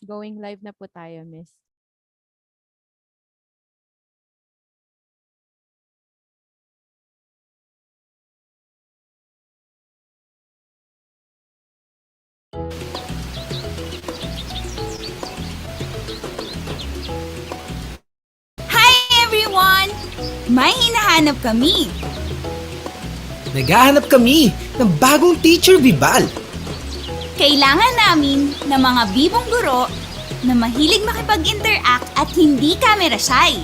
Going live na po tayo, miss. Hi everyone! May hinahanap kami. Naghahanap kami ng bagong teacher Vibal. Kailangan namin ng mga bibong guro na mahilig makipag-interact at hindi camera shy.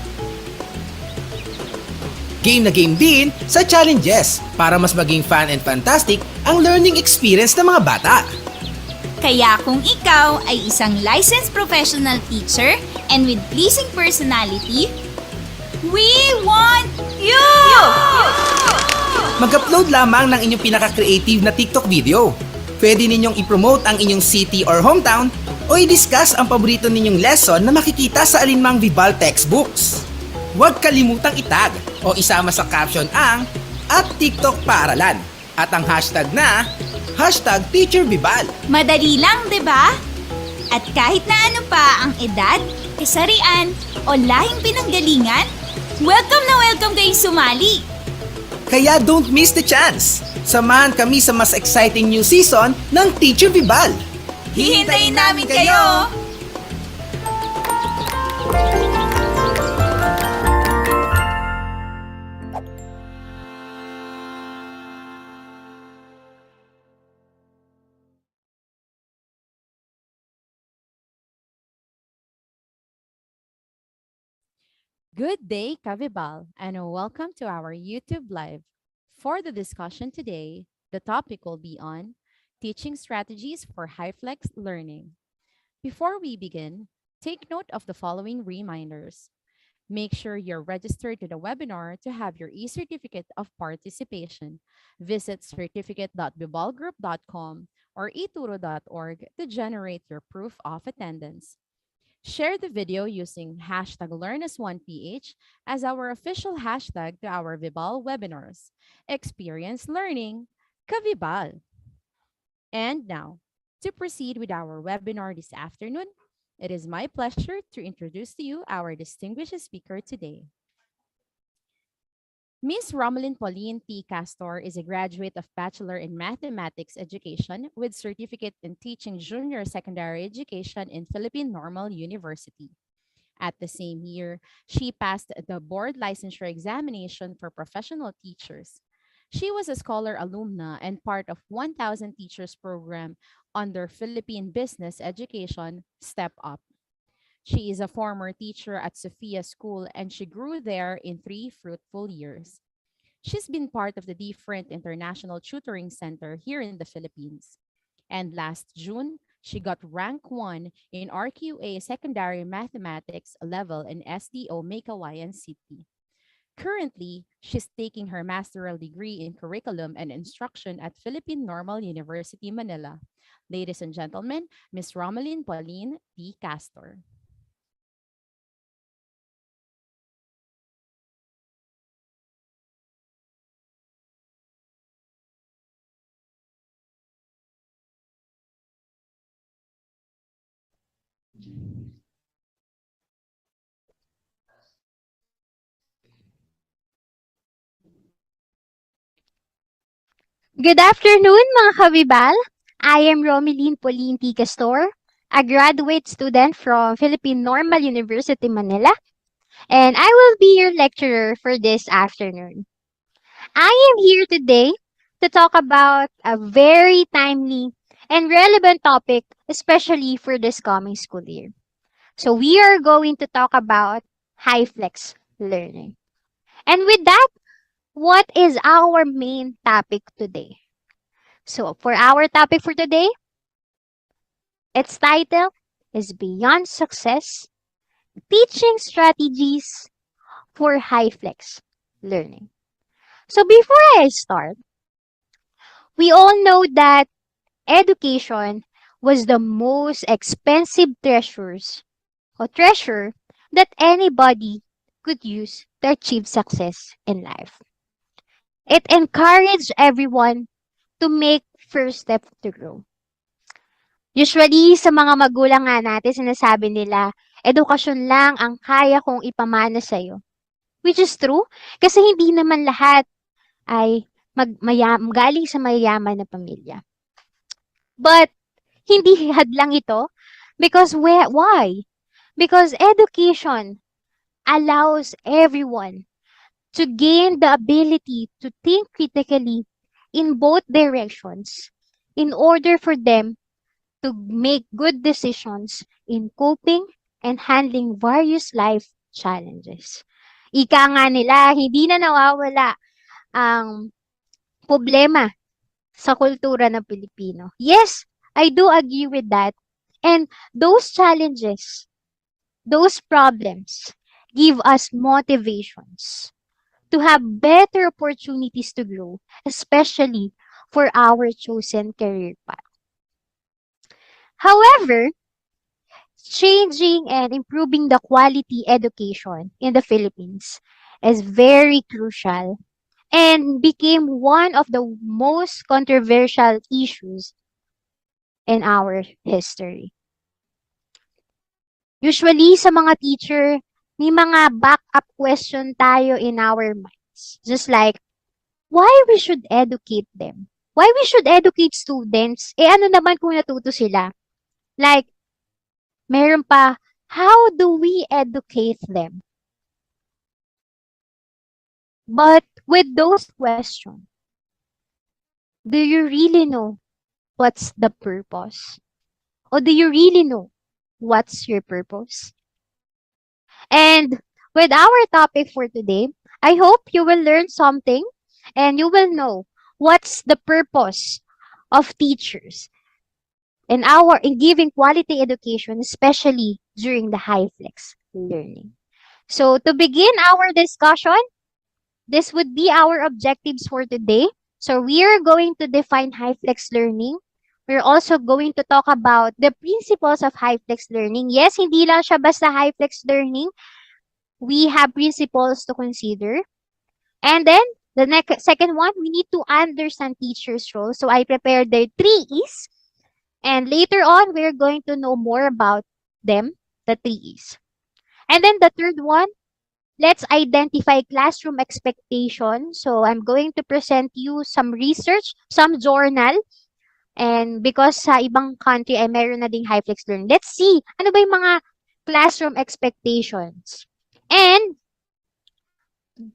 Game na game din sa challenges para mas maging fun and fantastic ang learning experience ng mga bata. Kaya kung ikaw ay isang licensed professional teacher and with pleasing personality, we want you! Mag-upload lamang ng inyong pinaka-creative na TikTok video. Pwede ninyong i-promote ang inyong city or hometown o i-discuss ang paborito ninyong lesson na makikita sa alinmang Vibal textbooks. Huwag kalimutang itag o isama sa caption ang @TikTok Paaralan at ang hashtag na #TeacherVibal. Madali lang, di ba? At kahit na ano pa ang edad, kasarian, o lahing pinanggalingan, welcome kayong sumali! Kaya don't miss the chance! Samahan kami sa mas exciting new season ng Teacher Vibal! Hihintayin namin kayo! Good day, Kavibal, and welcome to our YouTube Live. For the discussion today, the topic will be on teaching strategies for Hyflex learning. Before we begin, take note of the following reminders. Make sure you're registered to the webinar to have your e-certificate of participation. Visit certificate.bibalgroup.com or eturo.org to generate your proof of attendance. Share the video using #LearnAs1PH as our official hashtag to our Vibal webinars. Experience learning, Kavibal. And now, to proceed with our webinar this afternoon, it is my pleasure to introduce to you our distinguished speaker today. Ms. Romelyn Pauline T. Castor is a graduate of Bachelor in Mathematics Education with certificate in teaching junior secondary education in Philippine Normal University. At the same year, she passed the board licensure examination for professional teachers. She was a scholar alumna and part of 1,000 Teachers program under Philippine Business Education Step Up. She is a former teacher at Sophia School and she grew there in 3 fruitful years. She's been part of the different international tutoring center here in the Philippines. And last June, she got rank 1 in RQA secondary mathematics level in SDO Makawayan City. Currently, she's taking her master's degree in curriculum and instruction at Philippine Normal University, Manila. Ladies and gentlemen, Ms. Romelyn Pauline T. Castor. Good afternoon, mga kabibal. I am Romeline Pauline T. Castor, a graduate student from Philippine Normal University, Manila, and I will be your lecturer for this afternoon. I am here today to talk about a very timely and relevant topic, especially for this coming school year. So we are going to talk about Hyflex learning. And with that, what is our main topic today? So for our topic for today, its title is Beyond Success, Teaching Strategies for Hyflex Learning. So before I start, we all know that education was the most expensive treasure that anybody could use to achieve success in life. It encouraged everyone to make first step to grow. Usually, sa mga magulang nga natin, sinasabi nila, edukasyon lang ang kaya kong ipamana sa'yo. Which is true, kasi hindi naman lahat ay galing sa mayayaman na pamilya. But, hindi hadlang ito because why? Because education allows everyone to gain the ability to think critically in both directions in order for them to make good decisions in coping and handling various life challenges. Ika nga nila, hindi na nawawala ang problema sa kultura ng Pilipino. Yes, I do agree with that. And those challenges, those problems, give us motivations to have better opportunities to grow, especially for our chosen career path. However, changing and improving the quality education in the Philippines is very crucial and became one of the most controversial issues in our history. Usually, sa mga teacher, may mga backup question tayo in our minds. Just like, why we should educate them? Why we should educate students? Ano naman kung natuto sila? Like, meron pa, how do we educate them? But with those questions, do you really know what's the purpose? Or do you really know what's your purpose? And with our topic for today, I hope you will learn something and you will know what's the purpose of teachers in giving quality education, especially during the Hyflex learning. So to begin our discussion, this would be our objectives for today. So we are going to define Hyflex learning. We're also going to talk about the principles of Hyflex learning. Yes, hindi lang siya basta Hyflex learning. We have principles to consider. And then, the second one, we need to understand teacher's role. So I prepared the 3 E's. And later on, we're going to know more about them, the 3 E's. And then the third one, let's identify classroom expectations. So I'm going to present you some research, some journal. And because sa ibang country ay meron na ding Hyflex learning. Let's see, ano ba yung mga classroom expectations? And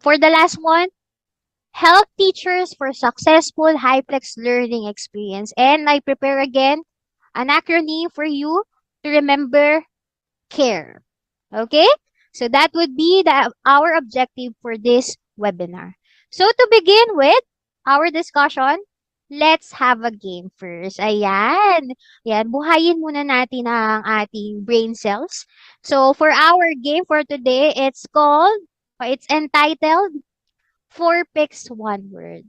for the last one, help teachers for successful Hyflex learning experience. And I prepare again an acronym for you to remember CARE. Okay? So that would be our objective for this webinar. So to begin with our discussion, let's have a game first. Ayan. Ayan, buhayin muna natin ang ating brain cells. So for our game for today, it's entitled 4 Picks 1 Word.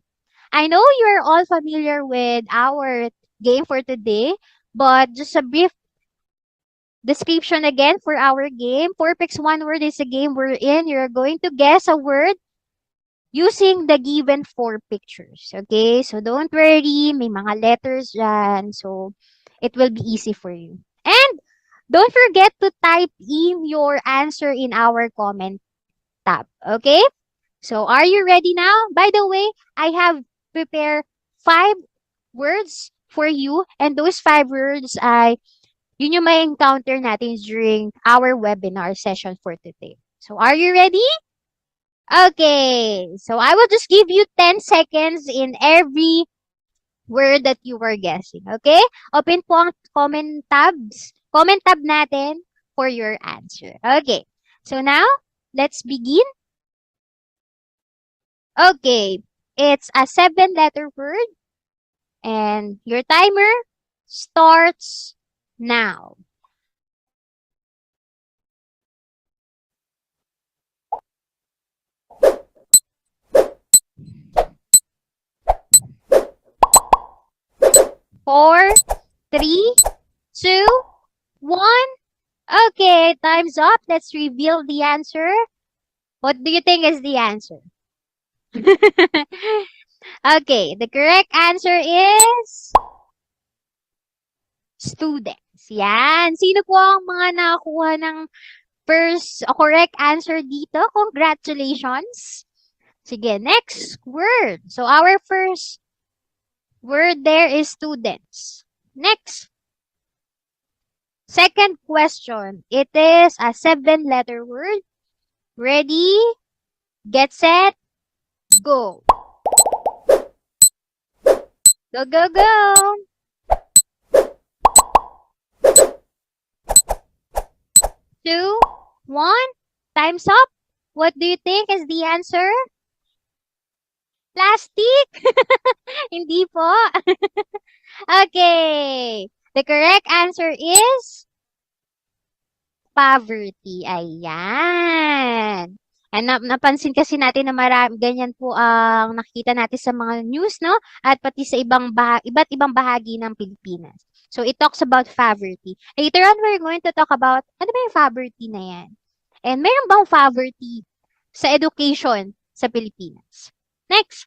I know you're all familiar with our game for today, but just a brief description again for our game. 4 Picks 1 Word is a game wherein you're going to guess a word using the given 4 pictures. Okay? So don't worry, may mga letters dyan. So it will be easy for you. And don't forget to type in your answer in our comment tab. Okay? So are you ready now? By the way, I have prepared 5 words for you. And those 5 words yun yung may encounter natin during our webinar session for today. So are you ready? Okay. So I will just give you 10 seconds in every word that you were guessing. Okay? Open po ang comment tab natin for your answer. Okay. So now, let's begin. Okay. It's a 7-letter word. And your timer starts now. Four, three, two, one. Okay, time's up. Let's reveal the answer. What do you think is the answer? Okay, the correct answer is students. Yan. Sino po ang mga nakakuha ng first correct answer dito? Congratulations. Sige, next word. So, our first word there is students. Next. Second question. It is a 7-letter word. Ready, get set, go. Go, go, go. 2, 1. Time's up. What do you think is the answer? Plastic? Hindi po. Okay. The correct answer is poverty. Ayan. And napansin kasi natin na marami, ganyan po ang nakikita natin sa mga news, no? At pati sa iba't ibang bahagi ng Pilipinas. So, it talks about poverty. Later on, we're going to talk about, ano ba yung poverty na yan? And meron bang poverty sa education sa Pilipinas? Next.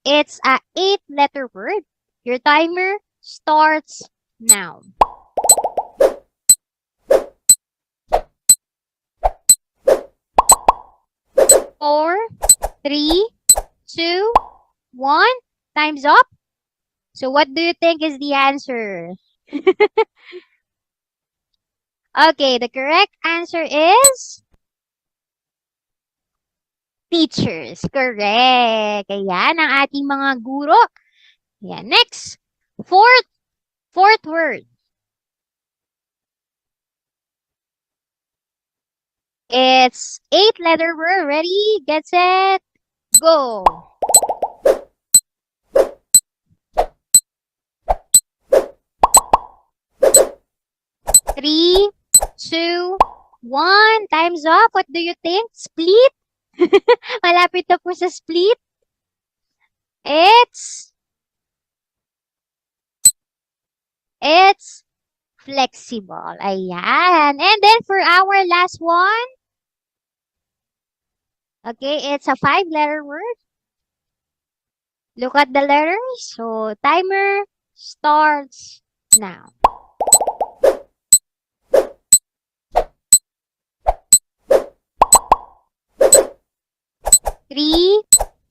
It's a 8-letter word. Your timer starts now. 4, 3, 2, 1. Time's up. So what do you think is the answer? Okay, the correct answer is teachers. Correct. Ayan ang ating mga guro. Ayan. Next. Fourth word. It's 8-letter word. Ready, get set, go. 3, 2, 1. Time's up. What do you think? Split? Malapit na po sa split. It's flexible. Ayan. And then for our last one, okay, it's a 5-letter word. Look at the letters. So, timer starts now. 3,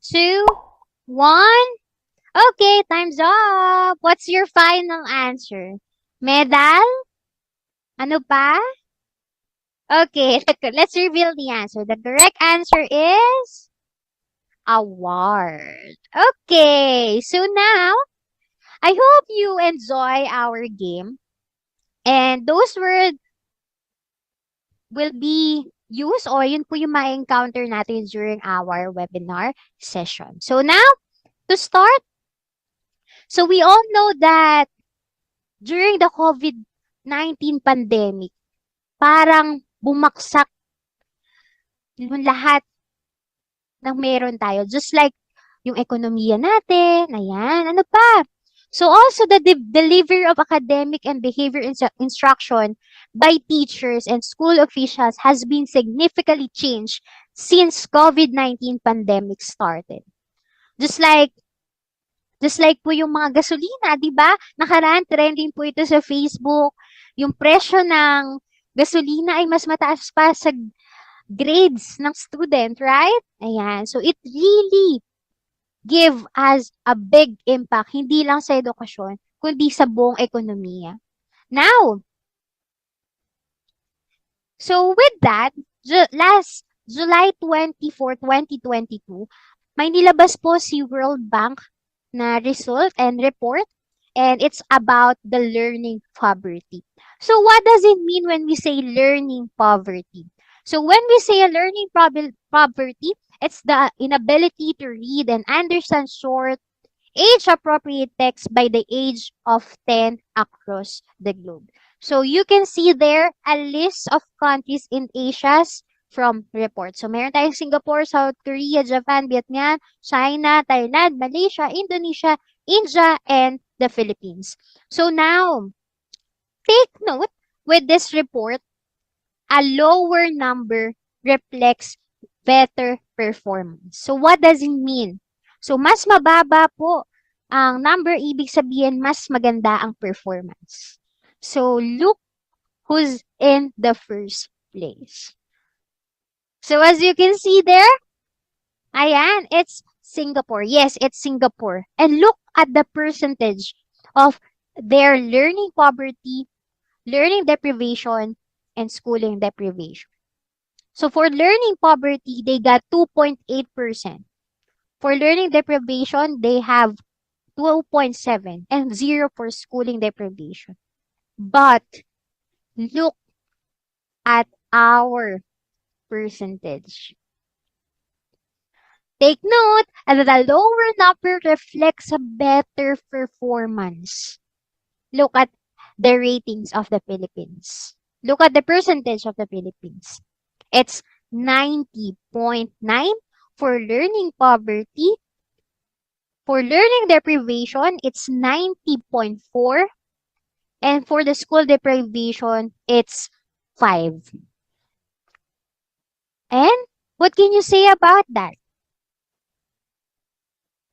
2, 1. Okay, time's up. What's your final answer? Medal? Ano pa? Okay, let's reveal the answer. The correct answer is award. Okay, so now, I hope you enjoy our game. And those words will be used or yun po yung ma-encounter natin during our webinar session. So now, to start, so we all know that during the COVID-19 pandemic, parang bumaksak yung lahat ng meron tayo. Just like yung ekonomiya natin, ayan, ano pa? So also the delivery of academic and behavior instruction by teachers and school officials has been significantly changed since COVID-19 pandemic started. Just like po yung mga gasolina, di ba? Nakaraan, trending po ito sa Facebook. Yung presyo ng gasolina ay mas mataas pa sa grades ng student, right? Ayan. So, it really give us a big impact, hindi lang sa edukasyon, kundi sa buong ekonomiya. Now, so with that, last July 24, 2022, may nilabas po si World Bank na result and report, and it's about the learning poverty. So what does it mean when we say learning poverty? So when we say a learning poverty, it's the inability to read and understand short, age-appropriate text by the age of 10 across the globe. So you can see there a list of countries in Asia's from report. So meron tayong Singapore, South Korea, Japan, Vietnam, China, Thailand, Malaysia, Indonesia, India, and the Philippines. So now, take note with this report, a lower number reflects better performance. So what does it mean? So mas mababa po Ang number, ibig sabihin, mas maganda ang performance. So, look who's in the first place. So, as you can see there, ayan, it's Singapore. Yes, it's Singapore. And look at the percentage of their learning poverty, learning deprivation, and schooling deprivation. So for learning poverty, they got 2.8%. For learning deprivation, they have 12.7 and 0 for schooling deprivation. But look at our percentage. Take note that the lower number reflects a better performance. Look at the ratings of the Philippines. Look at the percentage of the Philippines. It's 90.9 for learning poverty. For learning deprivation, it's 90.4. And for the school deprivation, it's 5. And what can you say about that?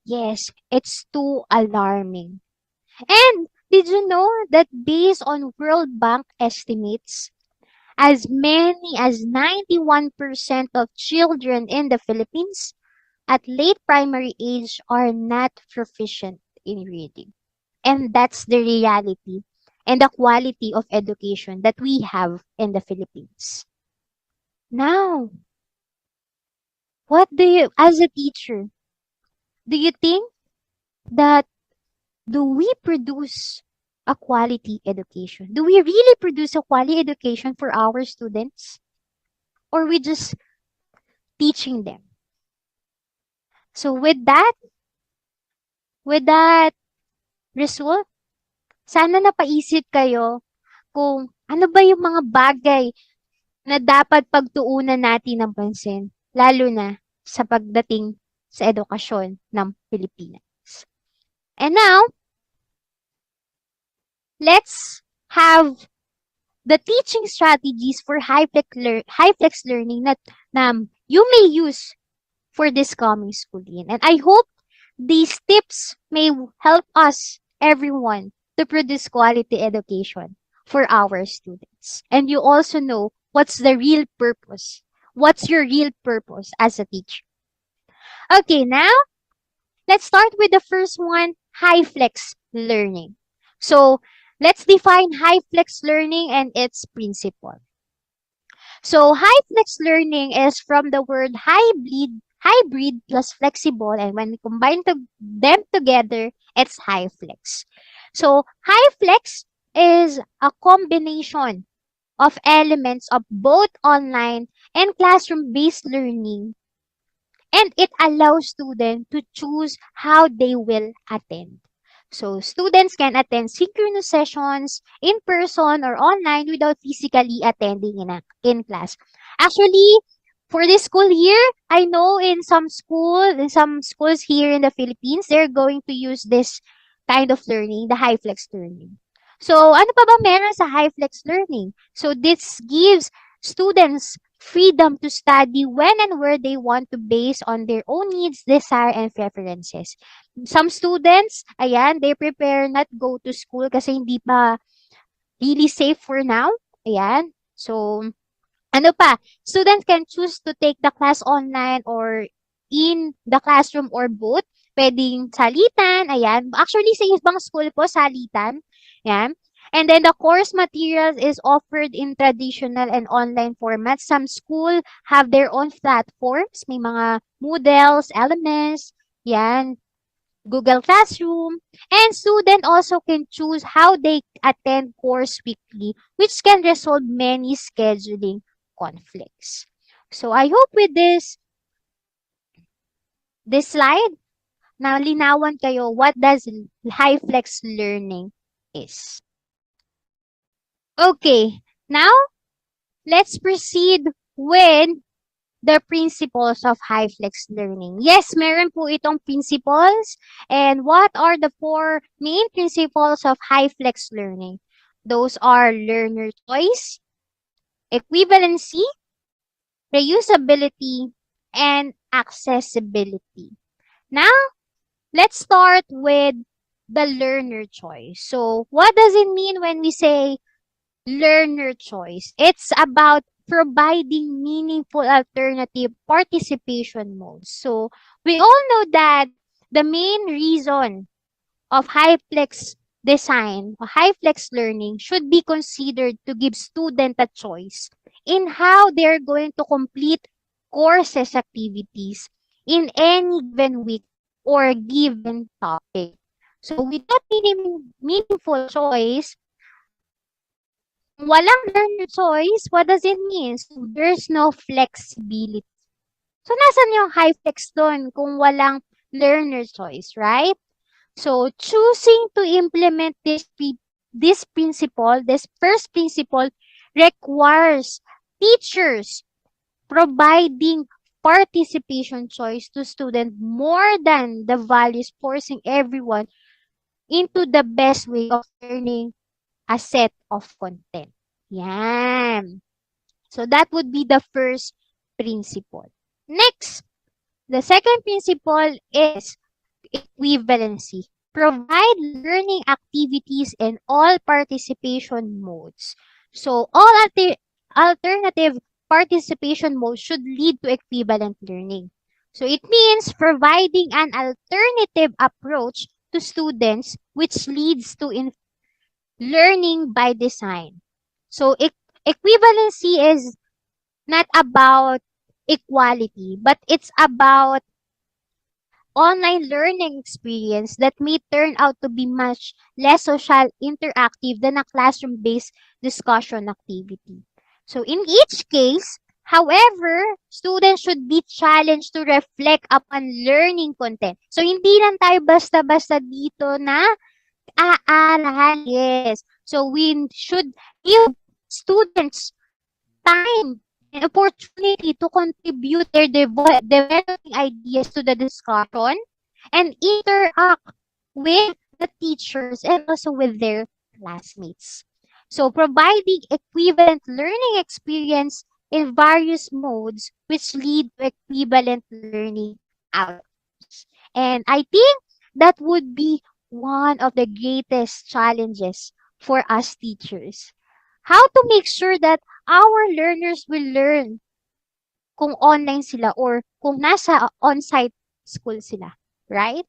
Yes, it's too alarming. And did you know that based on World Bank estimates, as many as 91% of children in the Philippines at late primary age are not proficient in reading. And that's the reality and the quality of education that we have in the Philippines. Now, as a teacher, do you think that do we produce a quality education? Do we really produce a quality education for our students? Or we just teaching them? So with that result, sana napaisip kayo kung ano ba yung mga bagay na dapat pagtuunan natin ng pansin, lalo na sa pagdating sa edukasyon ng Pilipinas. And now, let's have the teaching strategies for Hyflex learning na you may use for this coming school year. And I hope these tips may help us, everyone, to produce quality education for our students. And you also know what's the real purpose. What's your real purpose as a teacher? Okay, now, let's start with the first one, Hyflex learning. So, let's define Hyflex learning and its principle. So, Hyflex learning is from the word hybrid plus flexible, and when we combine them together, it's Hyflex. So, Hyflex is a combination of elements of both online and classroom-based learning, and it allows students to choose how they will attend. So, students can attend synchronous sessions in person or online without physically attending in class. Actually, for this school year, I know in some schools here in the Philippines, they're going to use this kind of learning, the Hyflex learning. So, ano pa ba meron sa Hyflex learning? So, this gives students freedom to study when and where they want to based on their own needs, desire, and preferences. Some students, ayan, they prepare not go to school kasi hindi pa really safe for now. Ayan. So, ano pa? Students can choose to take the class online or in the classroom or both. Pwedeng salitan, ayan. Actually, sa ibang school po, salitan. Ayan. And then the course materials is offered in traditional and online formats. Some school have their own platforms. May mga Moodles, LMS, yan, Google Classroom. And student also can choose how they attend course weekly, which can resolve many scheduling conflicts. So I hope with this slide, na linawan kayo what does Hyflex learning is. Okay, now let's proceed with the principles of Hyflex learning. Yes, meron po itong principles. And what are the 4 main principles of Hyflex learning? Those are learner choice, equivalency, reusability, and accessibility. Now, let's start with the learner choice. So, what does it mean when we say learner choice? It's about providing meaningful alternative participation modes. So, we all know that the main reason of Hyflex design or Hyflex learning should be considered to give student a choice in how they're going to complete courses activities in any given week or given topic. So without meaningful choice, kung walang learner choice, what does it mean? So there's no flexibility. So nasan yung Hyflex doon kung walang learner choice, right? So choosing to implement this first principle requires teachers providing participation choice to student more than the values forcing everyone into the best way of learning a set of content. Yan. So that would be the first principle. Next, the second principle is equivalency. Provide learning activities in all participation modes. So, all alternative participation modes should lead to equivalent learning. So, it means providing an alternative approach to students which leads to learning by design. So, equivalency is not about equality, but it's about online learning experience that may turn out to be much less social interactive than a classroom-based discussion activity. So in each case, however, students should be challenged to reflect upon learning content. So hindi lang tayo basta-basta dito na aarahan. Yes. So we should give students time and opportunity to contribute their developing ideas to the discussion and interact with the teachers and also with their classmates. So providing equivalent learning experience in various modes which lead to equivalent learning outcomes. And I think that would be one of the greatest challenges for us teachers. How to make sure that our learners will learn kung online sila or kung nasa on-site school sila, right?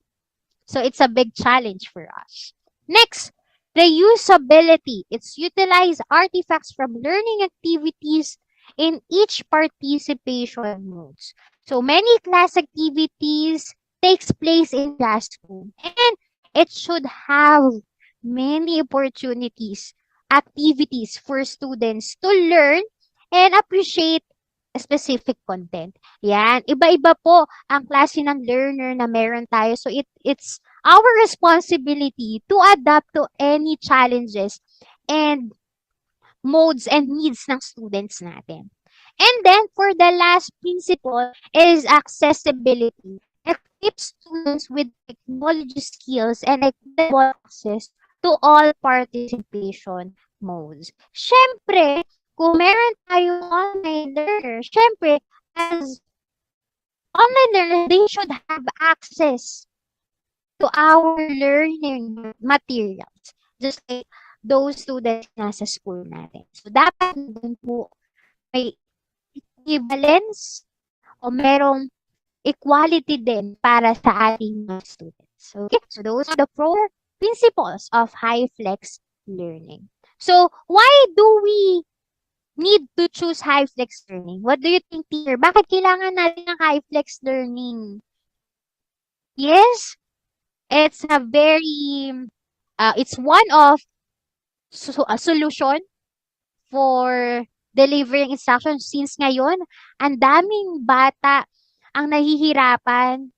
So it's a big challenge for us. Next, reusability. It's utilize artifacts from learning activities in each participation modes. So many class activities takes place in classroom and it should have many opportunities, activities for students to learn and appreciate specific content. Yan. Iba-iba po ang klase ng learner na meron tayo. So it's our responsibility to adapt to any challenges and modes and needs ng students natin. And then for the last principle is accessibility. Equip students with technology skills and equitable access to all participation modes. Syempre, kung meron tayong online learner, syempre, as online learners, they should have access to our learning materials. Just like those students nasa school natin. So, dapat doon po may equivalence o merong equality din para sa ating mga students. Okay? So, those are the 4 principles of Hyflex learning. So, why do we need to choose Hyflex learning? What do you think, teacher? Bakit kailangan natin ng Hyflex learning? Yes, it's a very, it's one of a solution for delivering instructions since ngayon, ang daming bata ang nahihirapan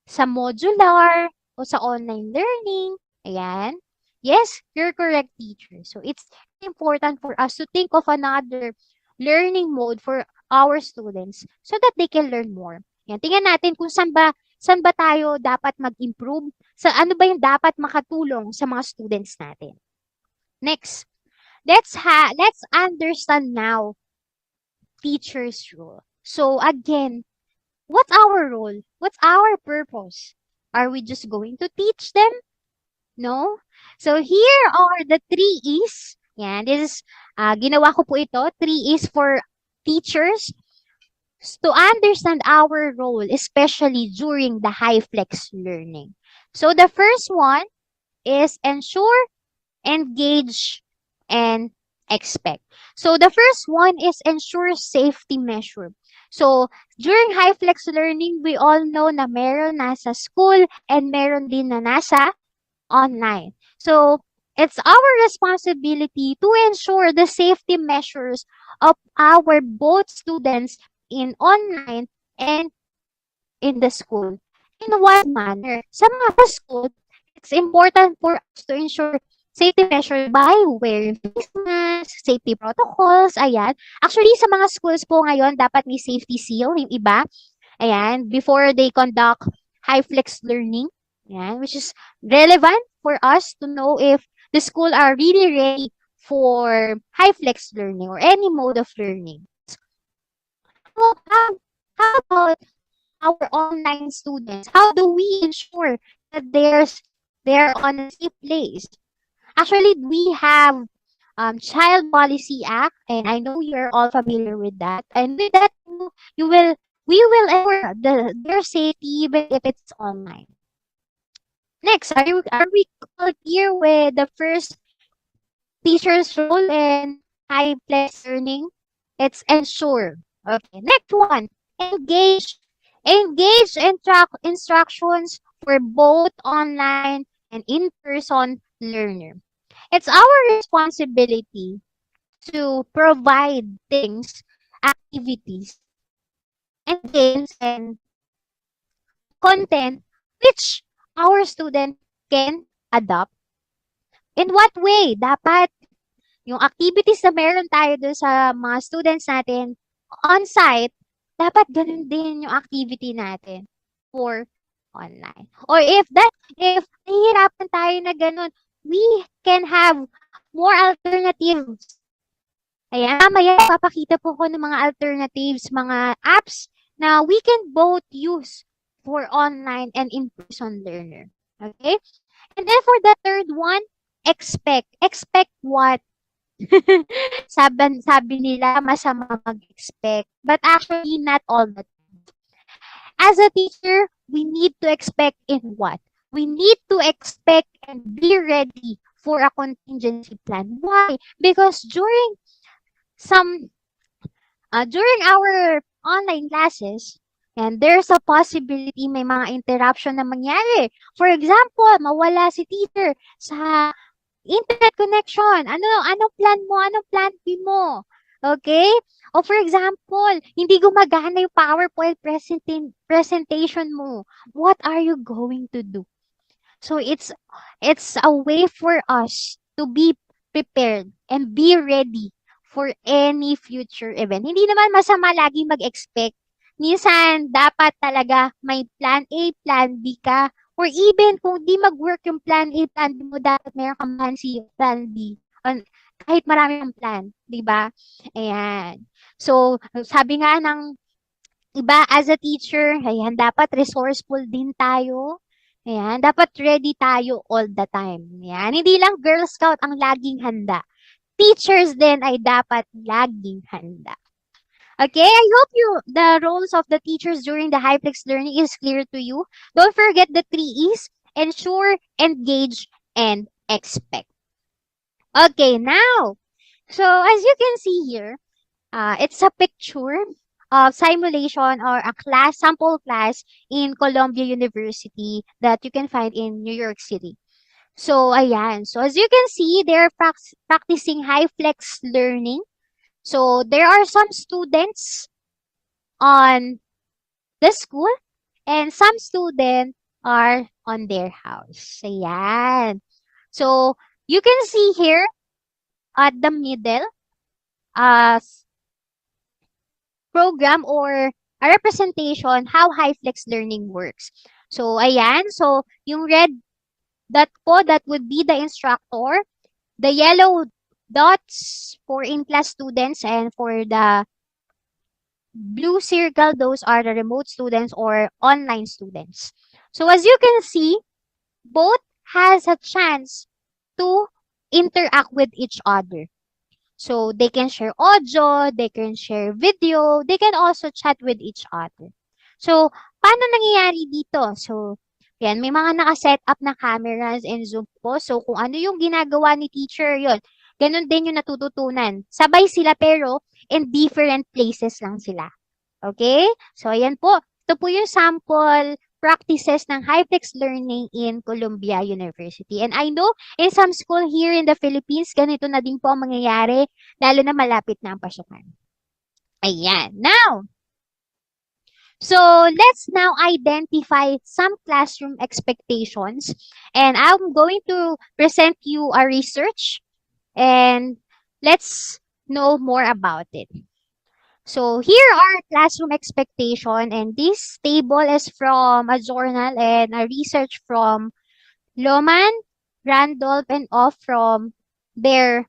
sa modular o sa online learning. Ayan. Yes, you're correct, teacher. So, it's important for us to think of another learning mode for our students so that they can learn more. Yan. Tingnan natin kung saan ba tayo dapat mag-improve, sa ano ba yung dapat makatulong sa mga students natin. Next, let's understand now teacher's role. So, again, what's our role? What's our purpose? Are we just going to teach them? No? So here are the three E's. Yan, this is, ginawa ko po ito. Three E's for teachers to understand our role, especially during the high-flex learning. So the first one is ensure, engage, and expect. So the first one is ensure safety measure. So during high flex learning, we all know na meron nasa school and meron din na nasa online. So it's our responsibility to ensure the safety measures of our both students in online and in the school. In what manner? Sa mga school, it's important for us to ensure safety measure by wearing face masks, safety protocols, ayan. Actually, sa mga schools po ngayon, dapat may safety seal, yung iba, ayan, before they conduct high-flex learning, ayan, which is relevant for us to know if the school are really ready for high-flex learning or any mode of learning. How, how, how about our online students? How do we ensure that they're on a safe place? Actually, we have Child Policy Act, and I know you're all familiar with that. And with that, you will we will ensure their safety even if it's online. Next, are we all clear with the first teacher's role in high flex learning? It's ensure. Okay. Next one, engage. Engage instructions for both online and in-person learner. It's our responsibility to provide things, activities, and games and content which our student can adopt. In what way? Dapat yung activities na meron tayo doon sa mga students natin on-site, dapat ganun din yung activity natin for online. Or if nahihirapan tayo na ganun, we can have more alternatives. Ayan, mamaya papakita po ko ng mga alternatives, mga apps na we can both use for online and in-person learner. Okay? And then for the third one, expect. Expect what? Sabi nila masama mag-expect. But actually, not all the time. As a teacher, we need to expect in what? We need to expect and be ready for a contingency plan. Why? Because some during our online classes, and there's a possibility may mga interruption na mangyari. For example, mawala si teacher sa internet connection. Anong plan mo? Anong plan B mo? Okay? O for example, hindi gumagana yung PowerPoint presentation mo. What are you going to do? So it's a way for us to be prepared and be ready for any future event. Hindi naman masama lagi mag-expect. Minsan, dapat talaga may plan A, plan B ka. Or even kung di mag-work yung plan A, plan B mo, dapat meron kang plan C, plan D. Kahit marami kang plan, di ba? Ayan. So, sabi nga ng iba as a teacher, ayan, dapat resourceful din tayo. Ayan, dapat ready tayo all the time. Ayan, hindi lang Girl Scout ang laging handa. Teachers din ay dapat laging handa. Okay, I hope the roles of the teachers during the Hyflex learning is clear to you. Don't forget the 3 E's, ensure, engage, and expect. Okay, now, so as you can see here, it's a picture of simulation or a sample class in Columbia University that you can find in New York City. So, ayan. So, as you can see, they're practicing high-flex learning. So, there are some students on the school and some students are on their house. Ayan. So, you can see here at the middle, program or a representation how high-flex learning works. So, ayan. So, yung red dot po, that would be the instructor. The yellow dots for in-class students, and for the blue circle, those are the remote students or online students. So, as you can see, both has a chance to interact with each other. So they can share audio, they can share video, they can also chat with each other. So, paano nangyayari dito? So, yan, may mga naka-set up na cameras and Zoom po. So, kung ano yung ginagawa ni teacher, yon, ganun din yung natututunan. Sabay sila pero in different places lang sila. Okay? So, ayan po. Ito po yung sample practices ng Hyflex learning in Columbia University. And I know in some school here in the Philippines, ganito na din po ang mangyayari, lalo na malapit na ang pasukan. Ayan. Now, so let's now identify some classroom expectations. And I'm going to present you a research and let's know more about it. So here are classroom expectation, and this table is from a journal and a research from Lohman, Randolph, and Off from their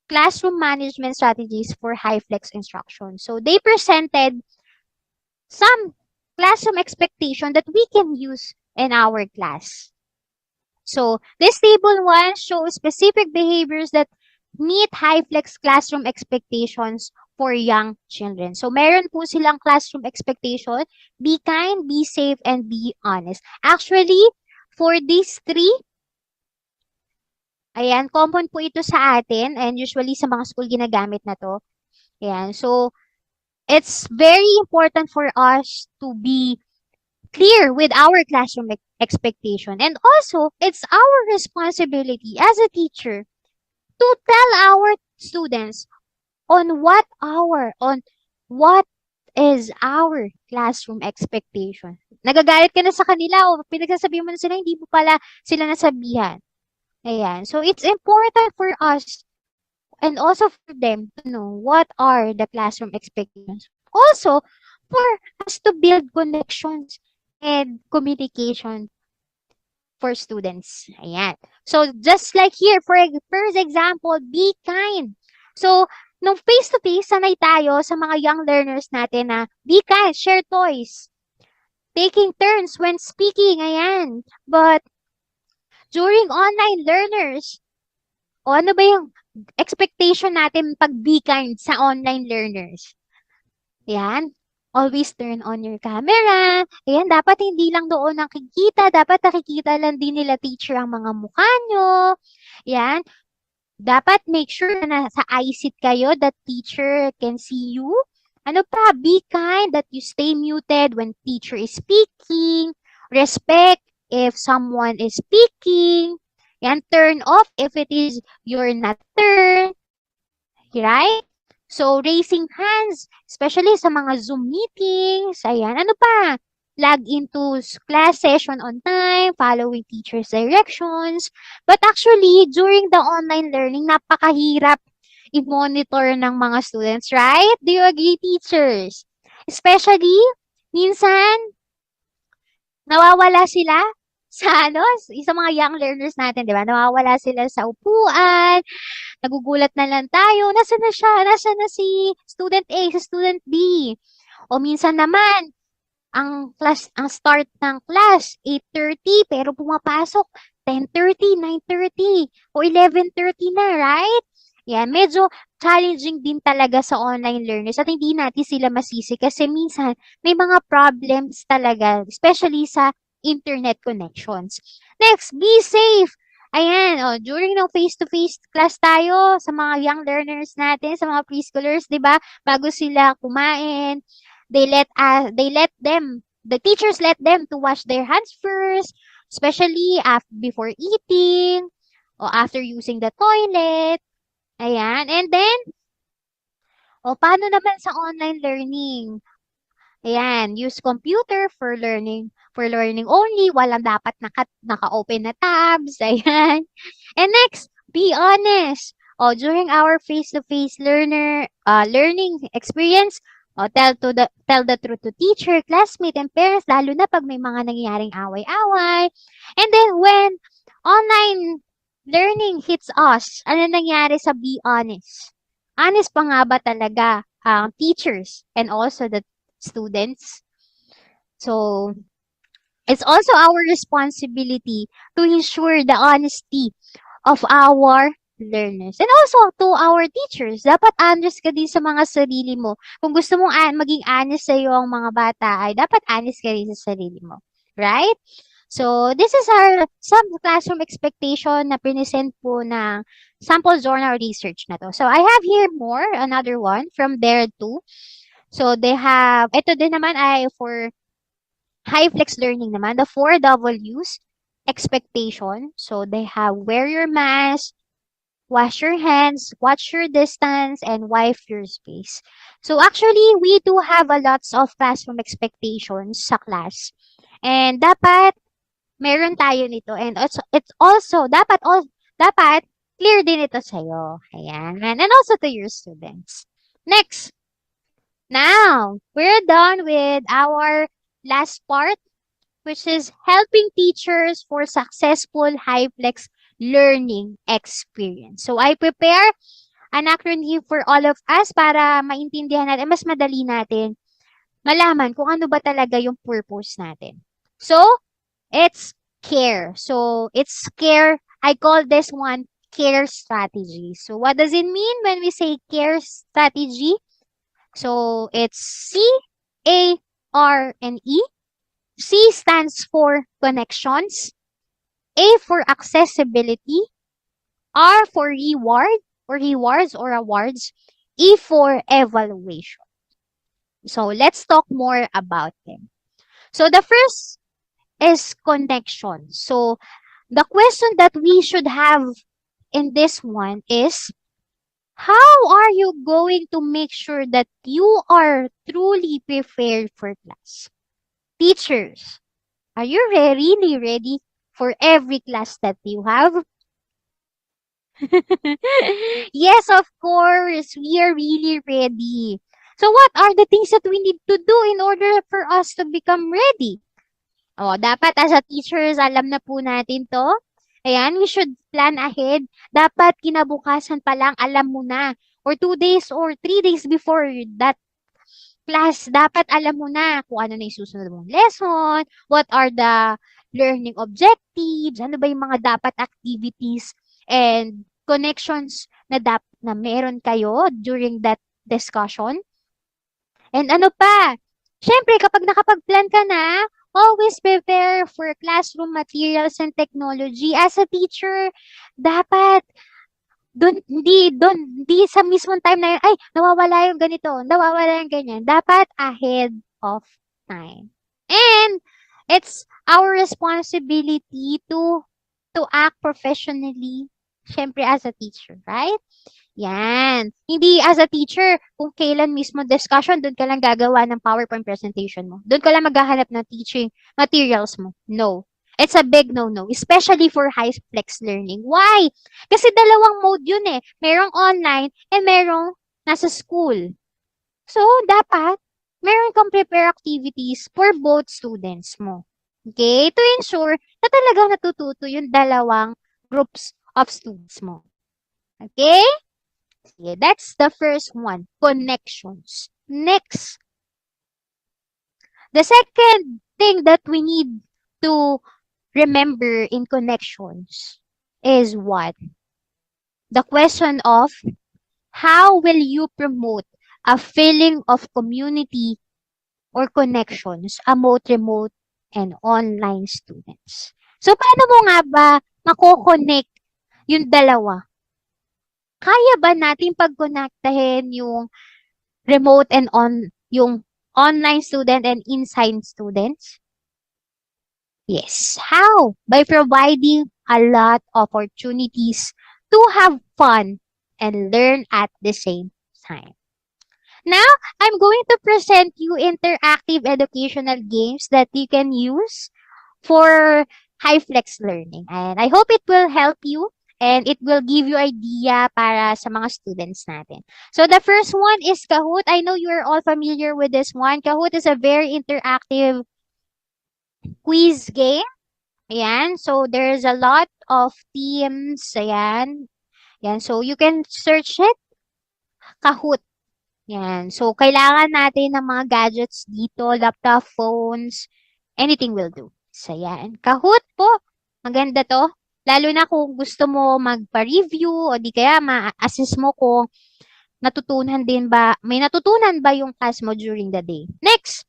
classroom management strategies for Hyflex instruction. So they presented some classroom expectation that we can use in our class. So this table 1 shows specific behaviors that meet Hyflex classroom expectations for young children. So, meron po silang classroom expectation, be kind, be safe, and be honest. Actually, for these three, ayan, common po ito sa atin and usually sa mga school ginagamit na to. Ayan, so, it's very important for us to be clear with our classroom expectation. And also, it's our responsibility as a teacher to tell our students on what is our classroom expectation. Nagagalit ka na sa kanila o pinagsasabihan mo na sila, hindi mo pala sila nasabihan. Ayan. So, it's important for us and also for them to know what are the classroom expectations. Also, for us to build connections and communication for students. Ayan. So, just like here, for first example, be kind. So, nung face-to-face, sanay tayo sa mga young learners natin na be kind, share toys, taking turns when speaking, ayan. But, during online learners, o ano ba yung expectation natin pag be kind sa online learners? Ayan. Always turn on your camera. Ayan, dapat hindi lang doon nakikita. Dapat nakikita lang din nila teacher ang mga mukha nyo. Ayan. Dapat make sure na nasa eye seat kayo that teacher can see you. Ano pa? Be kind that you stay muted when teacher is speaking. Respect if someone is speaking. Yan, turn off if it is your not turn. Right? So, raising hands, especially sa mga Zoom meetings. Ayan, ano pa? Log into class session on time, following teacher's directions. But actually, during the online learning, napakahirap i-monitor ng mga students, right? Do you agree, teachers? Especially, minsan, nawawala sila sa sa mga young learners natin, di ba? Nawawala sila sa upuan, nagugulat na lang tayo, nasaan na siya? Nasaan na si student A, si student B? O minsan naman, ang start ng class 8:30 pero pumapasok 10:30, 9:30 o 11:30 na, right? Yan, medyo challenging din talaga sa online learners at hindi natin sila masisi kasi minsan may mga problems talaga, especially sa internet connections. Next, be safe. Ayan, during ng face-to-face class tayo sa mga young learners natin, sa mga preschoolers, 'di ba? Bago sila kumain, the teachers let them to wash their hands first, especially before eating or after using the toilet. Ayan. And then, paano naman sa online learning? Ayan, use computer for learning only. Walang dapat naka-open na tabs. Ayan. And next, be honest. During our face-to-face learning experience, tell the truth to teacher, classmate, and parents, lalo na pag may mga nangyayaring away-away. And then when online learning hits us, ano nangyari sa be honest? Honest pa nga ba talaga teachers and also the students? So, It's also our responsibility to ensure the honesty of our learners. And also to our teachers. Dapat honest ka din sa mga sarili mo. Kung gusto mong maging honest sa iyo ang mga bata, ay dapat honest ka rin sa sarili mo. Right? So, this is our some classroom expectation na present po ng sample journal research na to. So, I have here more, another one from there too. So, they have, ito din naman ay for Hyflex learning naman, the 4 W's, expectation. So, they have wear your mask, wash your hands, watch your distance, and wipe your space. So, actually, we do have a lots of classroom expectations sa class. And dapat meron tayo nito. And it's also, dapat clear din ito sa'yo. Ayan. And also to your students. Next. Now, we're done with our last part, which is helping teachers for successful Hyflex learning experience. So, I prepare an acronym for all of us para maintindihan natin, mas madali natin malaman kung ano ba talaga yung purpose natin. So, it's care. So, it's care. I call this one care strategy. So, what does it mean when we say care strategy? So, it's C-A-R-N-E. C stands for connections. A for accessibility. R for reward or rewards or awards. E for evaluation. So, let's talk more about them. So, the first is connection. So, the question that we should have in this one is, how are you going to make sure that you are truly prepared for class? Teachers, are you really ready for every class that you have? Yes, of course, we are really ready. So, what are the things that we need to do in order for us to become ready? Oh, dapat as a teachers, alam na po natin to. Ayan, we should plan ahead. Dapat kinabukasan pa lang, alam mo na. Or 2 days or 3 days before that class, dapat alam mo na kung ano na yung susunod mong lesson, what are the learning objectives, ano ba yung mga dapat activities and connections na meron kayo during that discussion. And ano pa? Syempre, kapag nakapag-plan ka na, always prepare for classroom materials and technology. As a teacher, dapat hindi sa mismong time na yun, ay, nawawala yung ganito, nawawala yung ganyan. Dapat ahead of time. And it's our responsibility to act professionally, syempre as a teacher, right? Yan. Hindi as a teacher, kung kailan mismo discussion, doon ka lang gagawa ng PowerPoint presentation mo. Doon ka lang maghahanap ng teaching materials mo. No. It's a big no-no, especially for high-flex learning. Why? Kasi dalawang mode yun eh. Merong online and merong nasa school. So, dapat, meron kang prepare activities for both students mo. Okay? To ensure na talagang natututo yung dalawang groups of students mo. Okay? Yeah, that's the first one, connections. Next, the second thing that we need to remember in connections is what? The question of how will you promote a feeling of community or connections among remote and online students. So, paano mo nga ba mako-connect yung dalawa? Kaya ba natin pag-connectahin yung remote and yung online student and inside students? Yes. How? By providing a lot of opportunities to have fun and learn at the same time. Now, I'm going to present you interactive educational games that you can use for Hyflex learning. And I hope it will help you and it will give you idea para sa mga students natin. So the first one is Kahoot. I know you are all familiar with this one. Kahoot is a very interactive quiz game. Ayan. So there's a lot of themes. Ayan. Yan. So you can search it. Kahoot. Yan. So kailangan natin ng mga gadgets dito, laptop, phones, anything will do. So, yan. Kahoot po. Maganda to. Lalo na kung gusto mo magpa-review o di kaya ma-assess mo kung may natutunan ba yung class mo during the day. Next,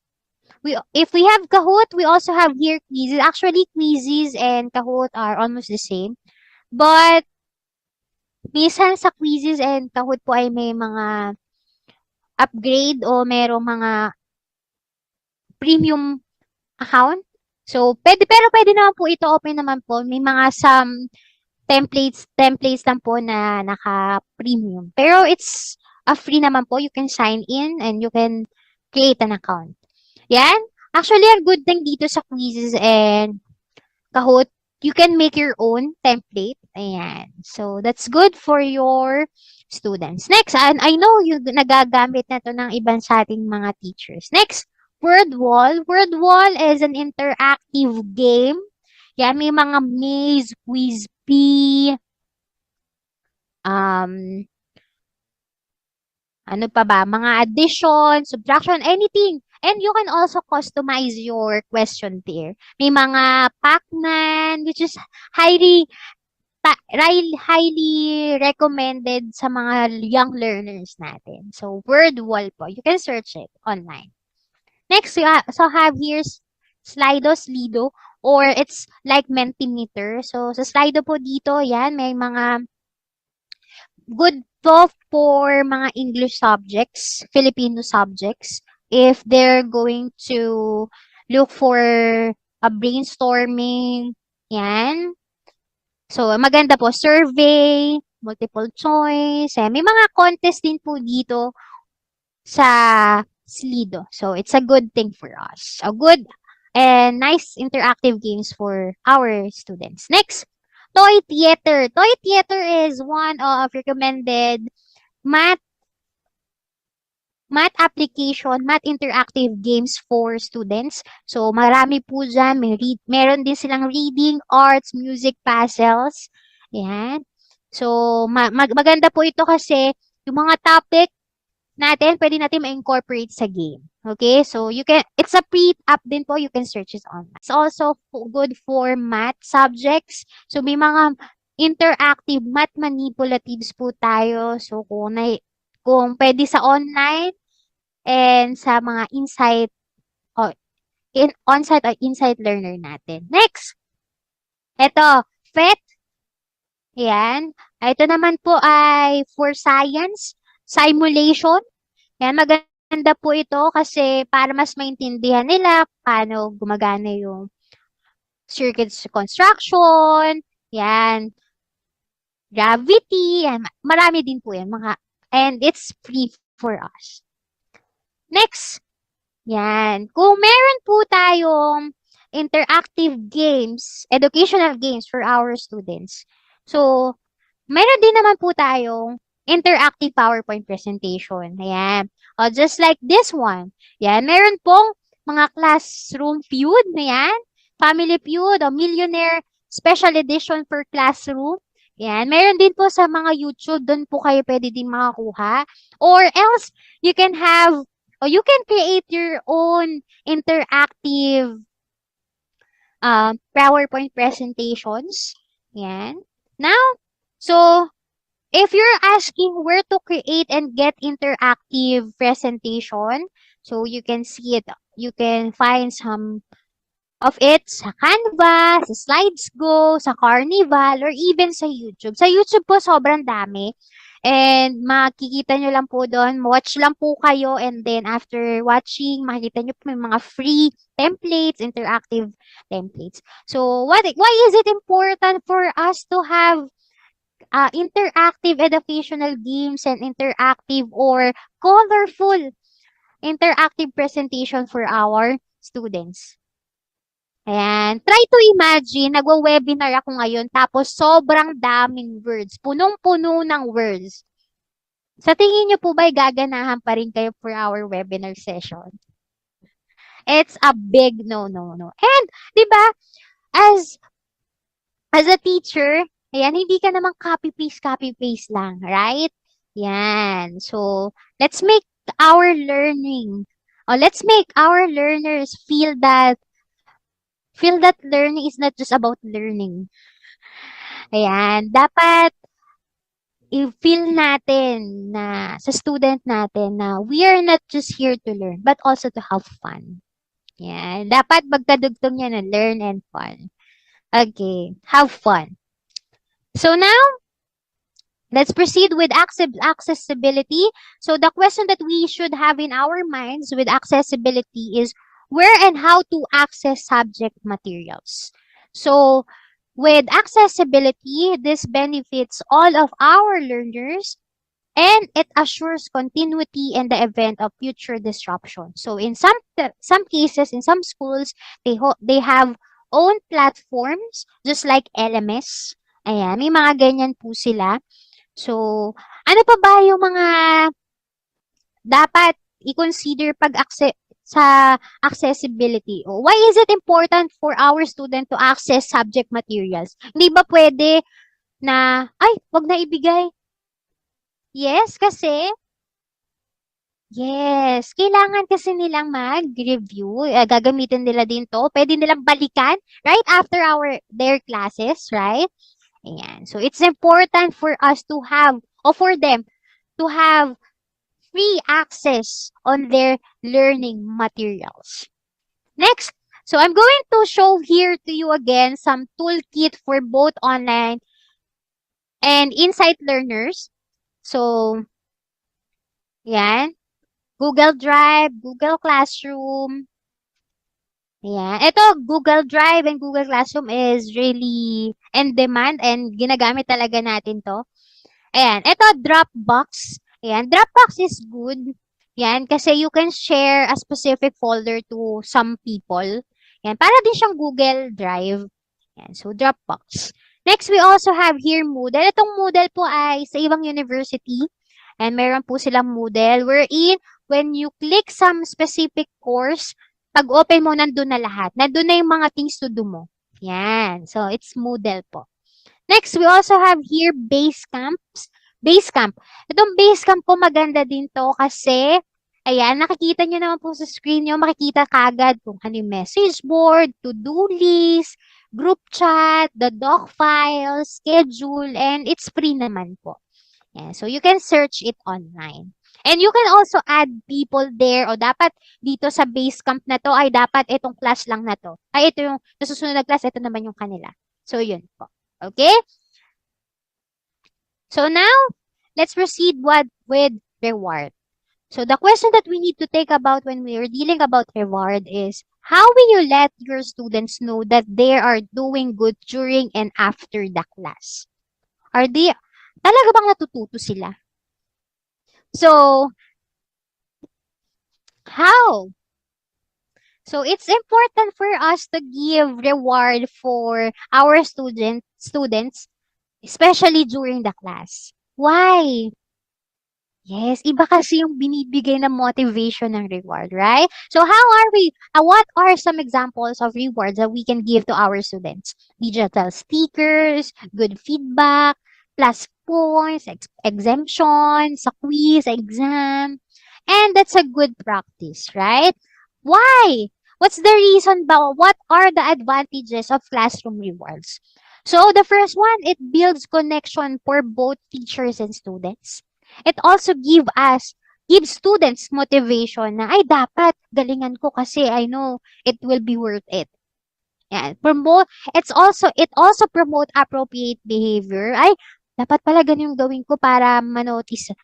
if we have Kahoot, we also have here quizzes. Actually, quizzes and Kahoot are almost the same. But, minsan sa quizzes and Kahoot po ay may mga upgrade o merong mga premium account. So, pero pwede naman po ito open naman po. May mga some templates lang po na naka-premium. Pero it's a free naman po. You can sign in and you can create an account. Yan. Actually, ang good thing dito sa quizzes and Kahoot, you can make your own template. Ayan. So, that's good for your students. Next, and I know you nagagamit na to ng ibang sa ating mga teachers. Next, Word Wall. Word Wall is an interactive game. Yan, may mga maze, quiz bee, um, ano pa ba, mga addition, subtraction, anything. And you can also customize your question there. May mga Pac-Man, which is highly highly recommended sa mga young learners natin. So, word wall po. You can search it online. Next, so have here Slido, or it's like Mentimeter. So, sa Slido po dito, yan, may mga good to for mga English subjects, Filipino subjects, if they're going to look for a brainstorming, yan. So, maganda po, survey, multiple choice, may mga contest din po dito sa Slido. So, it's a good thing for us. A good and nice interactive games for our students. Next, Toy Theater. Toy Theater is one of recommended math application, math interactive games for students. So, marami po dyan. Meron din silang reading, arts, music, puzzles. Yan. So, maganda po ito kasi yung mga topic natin, pwede natin ma-incorporate sa game. Okay? So, it's a pre-app din po. You can search it online. It's also good for math subjects. So, may mga interactive math manipulatives po tayo. So, kung pwede sa online and sa mga o on-site or insight learner natin. Next, ito, PhET. Yan. Ito naman po ay for science, simulation. Yan, maganda po ito kasi para mas maintindihan nila paano gumagana yung circuits construction, yan, gravity, yan. Marami din po yan. And it's free for us. Next, yan. Kung meron po tayong interactive games, educational games for our students. So, meron din naman po tayong interactive PowerPoint presentation. Ayan. Just like this one. Yan. Meron pong mga classroom feud. Ayan. Family feud o millionaire special edition for classroom. Yan. Meron din po sa mga YouTube. Doon po kayo pwede din makakuha. Or else, you can create your own interactive PowerPoint presentations. Yan. Now, so, if you're asking where to create and get interactive presentation, so you can see it, you can find some of it sa Canva, sa SlidesGo, sa Carnival, or even sa YouTube. Sa YouTube po, sobrang dami. And makikita nyo lang po doon, watch lang po kayo, and then after watching, makikita nyo po may mga free templates, interactive templates. So, why is it important for us to have interactive educational games and interactive or colorful interactive presentation for our students? Ayan. Try to imagine, nagwa-webinar ako ngayon, tapos sobrang daming words. Punong-puno ng words. Sa tingin niyo po ba'y gaganahan pa rin kayo for our webinar session? It's a big no. And, di ba, as a teacher, ayan, hindi ka naman copy-paste lang, right? Yan. So, let's make our learners feel feel that learning is not just about learning. Ayan, dapat i-feel natin na sa student natin na we are not just here to learn, but also to have fun. Yan. Dapat magkadugtong yan na learn and fun. Okay. Have fun. So now, let's proceed with accessibility. So the question that we should have in our minds with accessibility is where and how to access subject materials. So with accessibility, this benefits all of our learners and it assures continuity in the event of future disruption. So in some cases, in some schools, they have own platforms just like LMS. Ayan, may mga ganyan po sila. So, ano pa ba yung mga dapat i-consider sa accessibility? O, why is it important for our student to access subject materials? Hindi ba pwede na, ay, wag na ibigay. Yes, kailangan kasi nilang mag-review. Gagamitin nila din to. Pwede nilang balikan right after their classes, right? Ayan. So, it's important for us to have, or for them, to have free access on their learning materials. Next, so I'm going to show here to you again some toolkit for both online and Insight learners. So, yan. Google Drive, Google Classroom. Ayan. Ito, Google Drive and Google Classroom is really in demand and ginagamit talaga natin to. Ayan. Ito, Dropbox. Ayan. Dropbox is good. Yan. Kasi you can share a specific folder to some people. Yan. Para din siyang Google Drive. Yan. So, Dropbox. Next, we also have here Moodle. Itong Moodle po ay sa ibang university. And meron po silang Moodle wherein when you click some specific course, pag open mo, nandun na lahat. Nandun na yung mga things to do mo. Yan. So, it's Moodle po. Next, we also have here Basecamp. Itong Basecamp po maganda din to kasi, ayan, nakikita nyo naman po sa screen nyo, makikita kagad kung ano yung message board, to-do list, group chat, the doc file, schedule, and it's free naman po. Yeah, so you can search it online. And you can also add people there o dapat dito sa Basecamp na to ay dapat itong class lang na to. Ay ito yung susunod na class, ito naman yung kanila. So yun po. Okay? So now, let's proceed with reward. So the question that we need to think about when we are dealing about reward is, how will you let your students know that they are doing good during and after the class? Talaga bang natututo sila? So, how? So, it's important for us to give reward for our students, especially during the class. Why? Yes, iba kasi yung binibigay na motivation ng reward, right? So what are some examples of rewards that we can give to our students? Digital stickers, good feedback, plus points, exemption, sa quiz, exam. And that's a good practice, right? Why? What's the reason ba? What are the advantages of classroom rewards? So the first one, it builds connection for both teachers and students. It also gives students motivation na, ay, dapat, galingan ko kasi I know it will be worth it. Yeah, it also promote appropriate behavior. Ay, dapat pala ganun yung gawin ko para manotice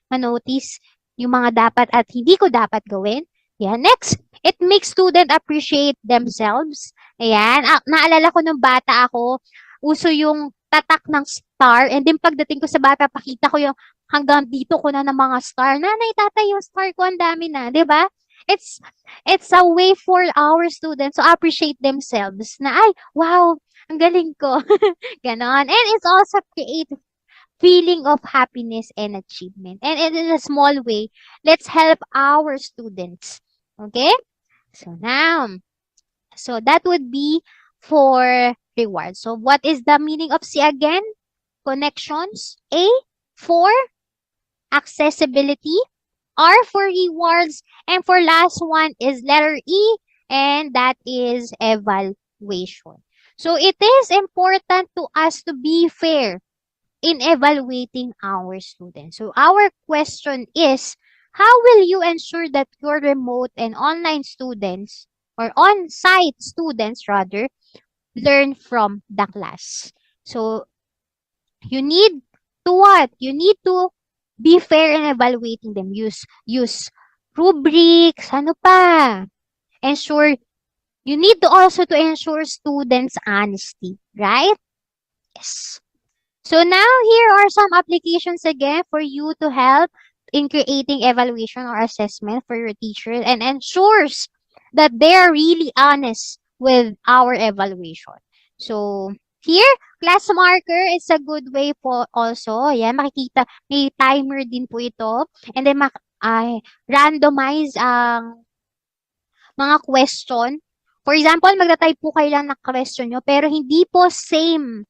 yung mga dapat at hindi ko dapat gawin. Yeah, next, it makes student appreciate themselves. Ayan, naalala ko nung bata ako, uso yung tatak ng star and then pagdating ko sa bata, pakita ko yung hanggang dito ko na ng mga star. Nanay, tatay, yung star ko, ang dami na. 'Di ba? It's a way for our students to appreciate themselves na, ay, wow, ang galing ko. Ganon. And it's also create feeling of happiness and achievement. And in a small way, let's help our students. Okay? So that would be for reward. So what is the meaning of C again? Connections. A, for accessibility. R for rewards. And for last one is letter E, and that is evaluation. So it is important to us to be fair in evaluating our students. So our question is, how will you ensure that your remote and online students or on-site students rather learn from the class? So you need to what? You need to be fair in evaluating them. Use rubrics, ano pa? Ensure you need to also to ensure students' honesty, right? Yes. So now here are some applications again for you to help in creating evaluation or assessment for your teachers and ensures that they are really honest with our evaluation. So here, class marker is a good way po also. Ayan, makikita, may timer din po ito. And then, randomize ang mga question. For example, magta-type po kayo lang ng question nyo, pero hindi po same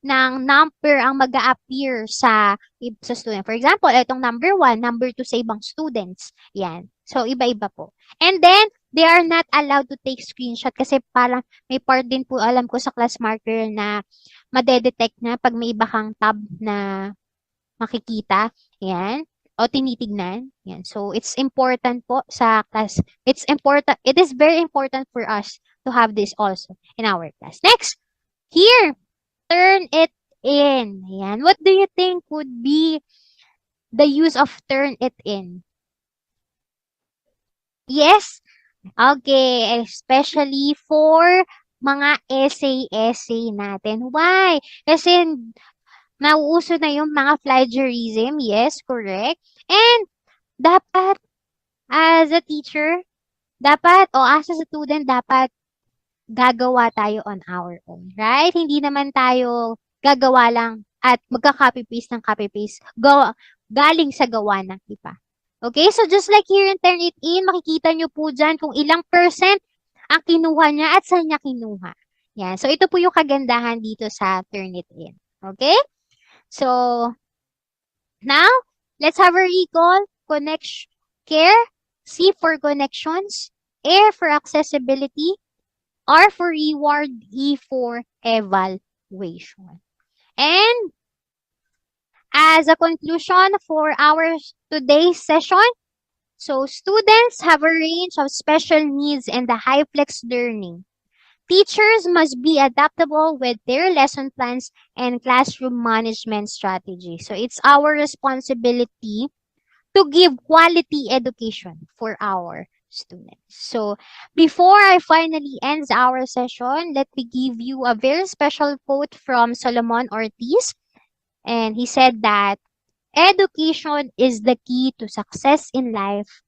ng number ang mag appear sa student. For example, itong number 1, number 2 sa ibang students. Yan. So, iba-iba po. And then, they are not allowed to take screenshot kasi parang may part din po alam ko sa class marker na madedetect na pag may iba kang tab na makikita. Yan. O tinitignan. Yan. So, it's important po sa class. It is very important for us to have this also in our class. Next, here, turn it in. Ayan. What do you think would be the use of turn it in? Yes? Okay. Especially for mga essay natin. Why? Kasi nauuso na yung mga plagiarism. Yes, correct. And dapat, as a teacher, as a student, dapat gagawa tayo on our own, right? Hindi naman tayo gagawa lang at magka-copy-paste ng copy-paste galing sa gawa ng iba. Okay? So, just like here in Turnitin, makikita nyo po dyan kung ilang percent ang kinuha niya at saan niya kinuha. Yan. So, ito po yung kagandahan dito sa Turnitin. Okay? So, now, let's have a recall. Care, C for connections, A for accessibility, R for reward, E for evaluation. And as a conclusion for our today's session, so students have a range of special needs in the Hyflex learning. Teachers must be adaptable with their lesson plans and classroom management strategies. So it's our responsibility to give quality education for our students. So before I finally ends our session, let me give you a very special quote from Solomon Ortiz. And he said that education is the key to success in life,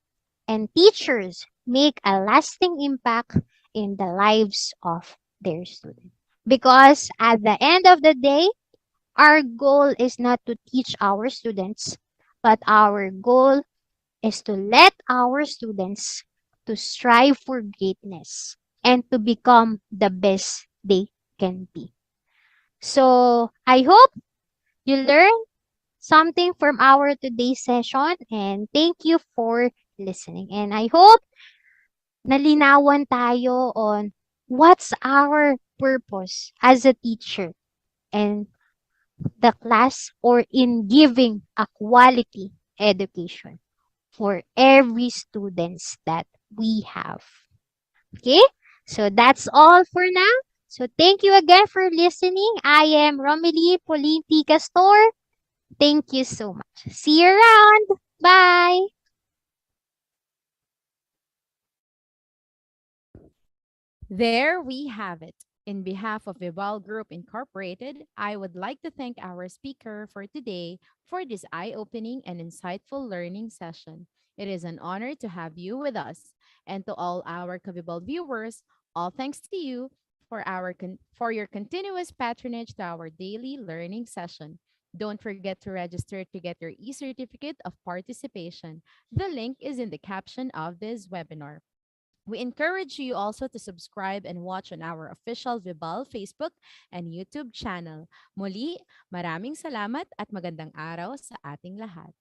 and teachers make a lasting impact in the lives of their students. Because at the end of the day, our goal is not to teach our students, but our goal is to let our students to strive for greatness and to become the best they can be. So I hope you learned something from our today's session, and thank you for listening. And I hope nalinawan tayo on what's our purpose as a teacher and the class or in giving a quality education for every students that we have. Okay? So that's all for now. So thank you again for listening. I am Romily Polinti Castor. Thank you so much. See you around. Bye. There we have it. In behalf of Vibal Group Incorporated, I would like to thank our speaker for today for this eye-opening and insightful learning session. It is an honor to have you with us. And to all our Kavibal viewers, all thanks to you for your continuous patronage to our daily learning session. Don't forget to register to get your e-certificate of participation. The link is in the caption of this webinar. We encourage you also to subscribe and watch on our official Vibal Facebook and YouTube channel. Muli, maraming salamat at magandang araw sa ating lahat.